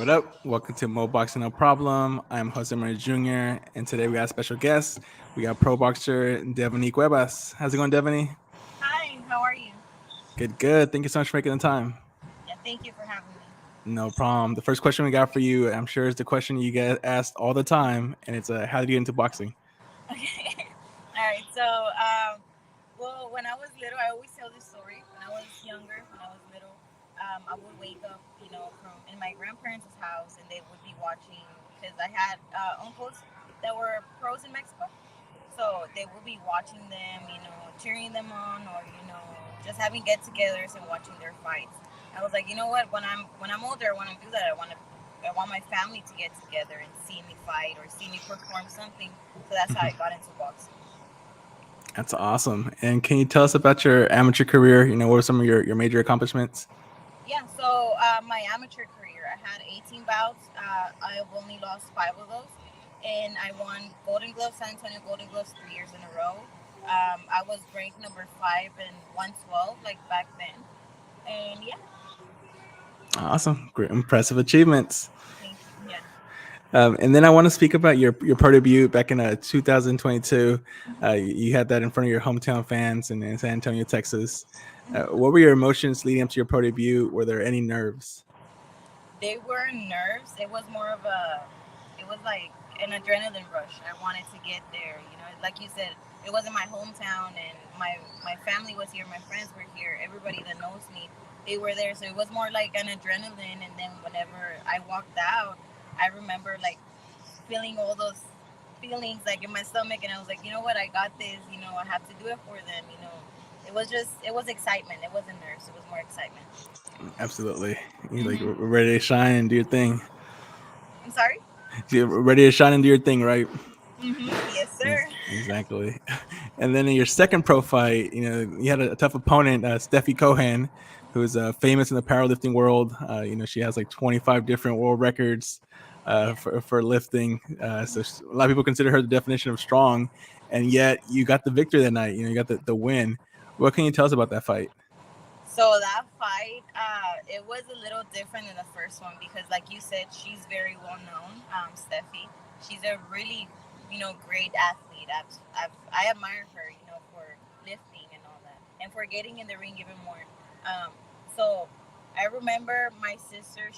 What up? Welcome to Mo Boxing No Problem. I'm Jose Maria Jr. And today we got a special guest. We got pro boxer Devany Cuevas. How's it going, Devany? Hi, how are you? Good, good. Thank you so much for making the time. Yeah, thank you for having me. No problem. The first question we got for you, I'm sure, is the question you get asked all the time, and it's how did you get into boxing? Okay. All right. Well, when I was little, I always tell this story. When I was younger, when I was little, I would wake up, from in my grandparents' house, and they would be watching because I had uncles that were pros in Mexico. So they would be watching them, cheering them on, or just having get-togethers and watching their fights. I was like, you know what? When I'm older, I want to do that. I want my family to get together and see me fight or see me perform something. So that's how I got into boxing. That's awesome. And can you tell us about your amateur career? What are some of your major accomplishments? Yeah. So my amateur career, I had 18 bouts. I've only lost five of those, and I won Golden Gloves, San Antonio Golden Gloves 3 years in a row. I was ranked number five in 112, like back then. And yeah, Awesome. Great, impressive achievements. thank you. Yeah. And then I want to speak about your pro debut back in 2022. You had that in front of your hometown fans in San Antonio, Texas. What were your emotions leading up to your pro debut? Were there any nerves? They were nerves. It was like an adrenaline rush. I wanted to get there. Like you said, it wasn't my hometown, and my family was here. My friends were here. Everybody that knows me, they were there. So it was more like an adrenaline. And then whenever I walked out, I remember like feeling all those feelings like in my stomach, and I was like, you know what, I got this. I have to do it for them. It was excitement. It wasn't nerves. It was more excitement. Absolutely. You like Hmm. ready to shine and do your thing. I'm sorry. You're ready to shine and do your thing, right? Yes, sir. Exactly. And then in your second pro fight, you had a tough opponent, Steffi Cohen, who's famous in the powerlifting world. She has like 25 different world records Yeah. for lifting. A lot of people consider her the definition of strong. And yet you got the victory that night. You got the win. What can you tell us about that fight? So that fight, it was a little different than the first one because, like you said, she's very well known. Steffi, she's a really, great athlete. I admire her, for lifting and all that, and for getting in the ring even more. Um, so I remember my sister.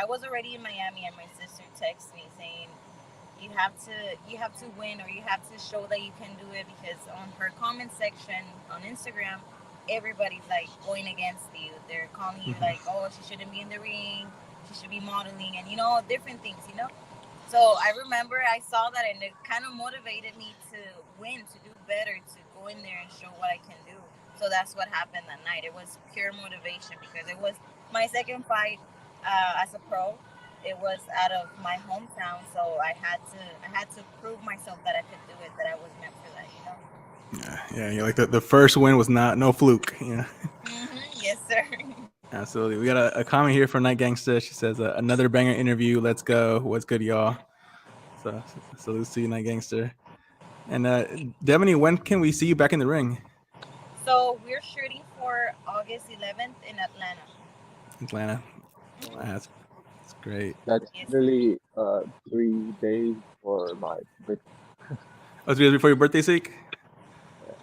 I was already in Miami, and my sister texted me saying, you have to win, or you have to show that you can do it, because on her comment section on Instagram, everybody's like going against you. They're calling you like, oh, she shouldn't be in the ring, she should be modeling, and different things. So I remember I saw that, and it kind of motivated me to win, to do better, to go in there and show what I can do. So that's what happened that night. It was pure motivation because it was my second fight as a pro. It was out of my hometown, so I had to prove myself that I could do it, that I was meant for that. Yeah, like the first win was not no fluke. Yeah. Yes, sir. Absolutely. We got a comment here from Night Gangsta. She says, another banger interview. Let's go. What's good, y'all? So, salute to you, Night Gangster. And Devany, when can we see you back in the ring? So we're shooting for August 11th in Atlanta. Atlanta. Uh, That's great. that's Yes, sir. literally 3 days for my birthday. Oh, 3 days before your birthday, Seek?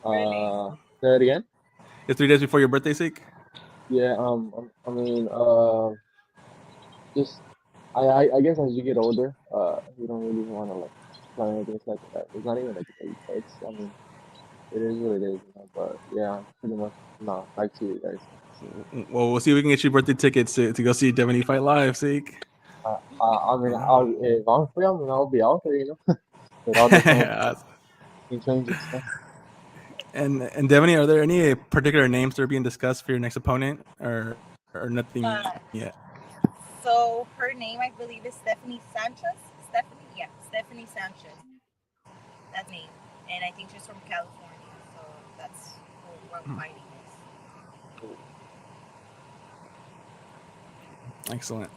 Really? Say it again. It's 3 days before your birthday, Seek? Yeah. I mean, just I guess as you get older, you don't really want to like plan things like that. It's not even like it's. I mean, it is what it is. But yeah, pretty much. No, back to you guys. Well, we'll see if we can get you birthday tickets to go see Devany fight live, Seek. I mean, if I'm free, I mean, I'll be out there. It all depends on the changes. And Devany, are there any particular names that are being discussed for your next opponent, or nothing yet? Uh, so her name, I believe, is Stephanie Sanchez. Stephanie, yeah, Stephanie Sanchez. That name, and I think she's from California. So that's who I'm fighting is. Excellent.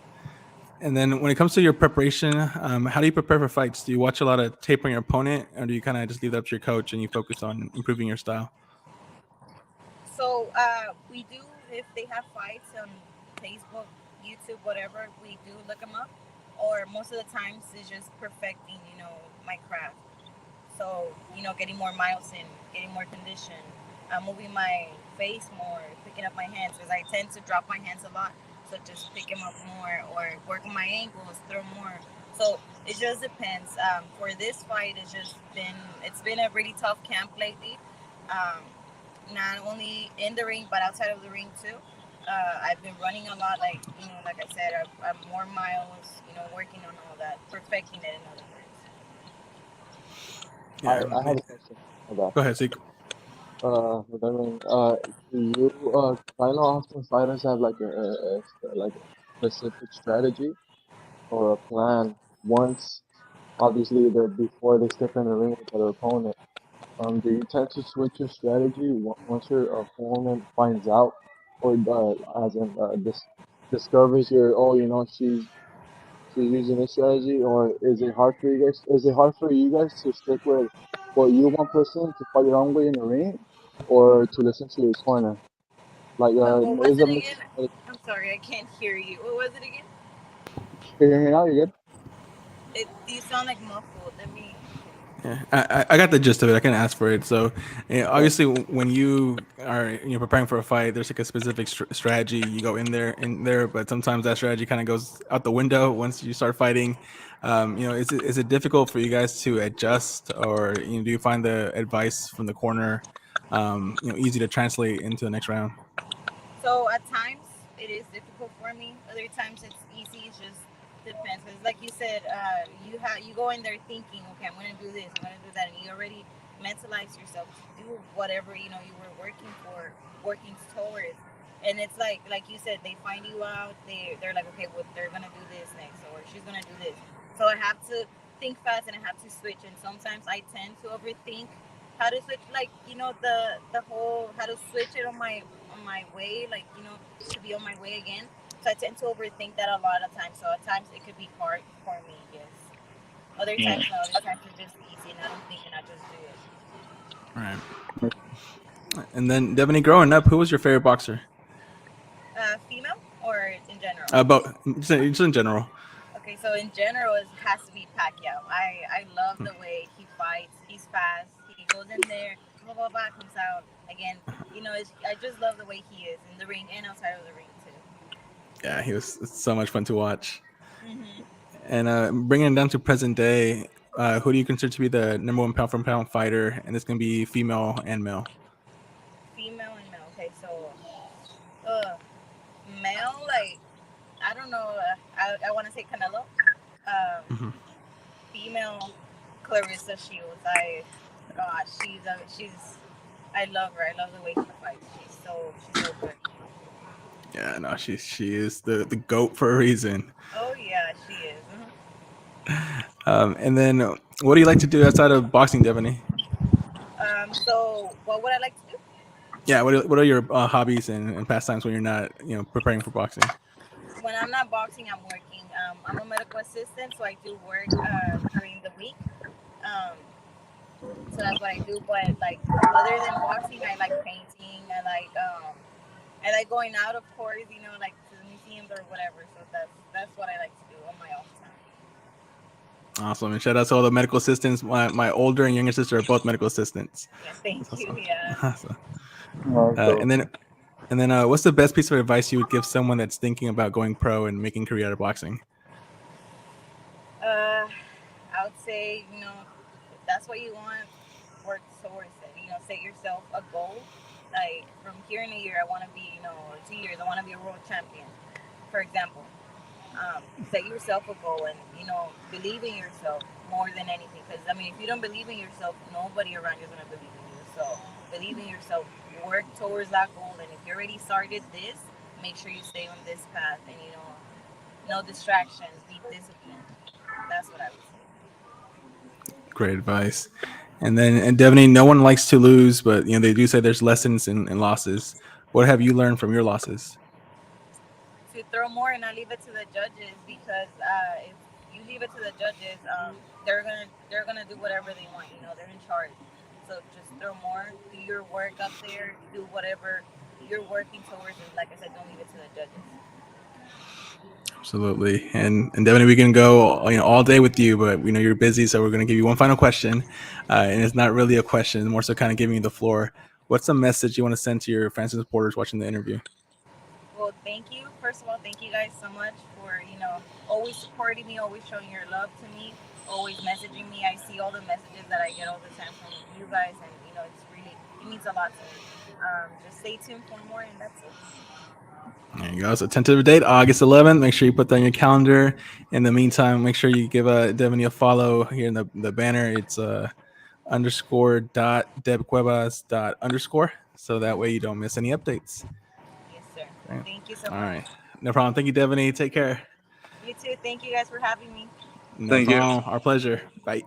And then when it comes to your preparation, how do you prepare for fights? Do you watch a lot of tape on your opponent, or do you kind of just leave that up to your coach and you focus on improving your style? So we do, if they have fights on Facebook, YouTube, whatever, we do look them up. Or most of the times it's just perfecting, my craft. So, getting more miles in, getting more condition, moving my face more, picking up my hands because I tend to drop my hands a lot. So just pick them up more or work on my ankles, throw more. So it just depends. For this fight, it's been a really tough camp lately. Um, Not only in the ring but outside of the ring too. I've been running a lot, like I said, I'm more miles, working on all that, perfecting it in other Yeah, I have a question about go ahead, Zeke. regarding do you I know often fighters have like like a specific strategy or a plan once obviously they're before they step in the ring with their opponent. Do you tend to switch your strategy once your opponent finds out, or as in discovers your oh she's using this strategy, or is it hard for you guys? Is it hard for you guys to stick with what you want person to fight your own way in the ring, or to listen to your corner? Like what was is a it mix. again? I'm sorry, I can't hear you. What was it again? Can you hear me now? You good? You sound like muffled. Let me. Yeah, I got the gist of it. I can ask for it. So, Okay. obviously, when you are preparing for a fight, there's like a specific strategy. You go in there, but sometimes that strategy kind of goes out the window once you start fighting. Is it difficult for you guys to adjust, or do you find the advice from the corner, easy to translate into the next round? So at times it is difficult for me. Other times it's easy. It just depends. Because like you said, you go in there thinking, okay, I'm gonna do this, I'm gonna do that, and you already mentalize yourself to do whatever you were working for, working towards. And it's like you said, they find you out. They're like, okay, well, they're gonna do this next, or she's gonna do this. So I have to think fast and I have to switch. And sometimes I tend to overthink how to switch, the whole how to switch it on my way, to be on my way again. So I tend to overthink that a lot of times. So at times it could be hard for me, yes. Other times no. Other times it's just easy and I don't think and I just do it. All right. And then, Devany, growing up, who was your favorite boxer? Female or in general? About just in general. Okay, so in general it has to be Pacquiao. I love the way he fights. He's fast. He goes in there, blah blah blah, comes out again. I just love the way he is in the ring and outside of the ring too. Yeah, he was so much fun to watch. Hmm. And bringing it down to present day, who do you consider to be the number one pound for pound fighter? And this can be female and male. Female and male. Okay, so uh, male, like I don't know. I want to say Canelo. Um, Hmm. Female, Clarissa Shields. God, she's. I love her. I love the way she fights. She's so good. Yeah, no, she is the goat for a reason. Oh yeah, she is. And then, what do you like to do outside of boxing, Devany? So what would I like to do? Yeah, what are your hobbies and pastimes when you're not preparing for boxing? When I'm not boxing, I'm working. I'm a medical assistant, so I do work during the week. Um, so that's what I do. But like other than boxing, I like painting. I like going out, of course. Like to the museums or whatever. So that's what I like to do on my off time. Awesome, and shout out to all the medical assistants. My older and younger sister are both medical assistants. Yeah, That's thank you. awesome. Yeah. Awesome. So And then, what's the best piece of advice you would give someone that's thinking about going pro and making a career out of boxing? Uh, I would say if that's what you want, work towards it. Set yourself a goal. Like from here in a year, I want to be, or 2 years, I want to be a world champion. For example, set yourself a goal and believe in yourself more than anything. Because I mean, if you don't believe in yourself, nobody around you is gonna believe in you. So believe in yourself. Work towards that goal. And if you already started this, make sure you stay on this path. And no distractions. Be disciplined. That's what I would say. Great advice. And then, and Devany, no one likes to lose, but they do say there's lessons in losses. What have you learned from your losses? To throw more and not leave it to the judges because if you leave it to the judges, they're gonna do whatever they want. They're in charge. So just throw more, do your work up there, do whatever you're working towards, and like I said, don't leave it to the judges. Absolutely. And Devany, we can go all day with you, but we know you're busy, so we're going to give you one final question, and it's not really a question, more so kind of giving you the floor. What's the message you want to send to your fans and supporters watching the interview? Well, thank you. First of all, thank you guys so much for always supporting me, always showing your love to me, always messaging me. I see all the messages that I get all the time from you guys, and it means a lot to me. Just stay tuned for more, and that's it. There you go. So tentative date, August 11th. Make sure you put that on your calendar. In the meantime, make sure you give Devany a follow here in the banner. It's underscore dot debcuevas dot underscore. So that way you don't miss any updates. Yes, sir. Okay. Thank you so All much. right. No problem. Thank you, Devany. Take care. You too. Thank you guys for having me. No Thank you. problem. Our pleasure. Bye.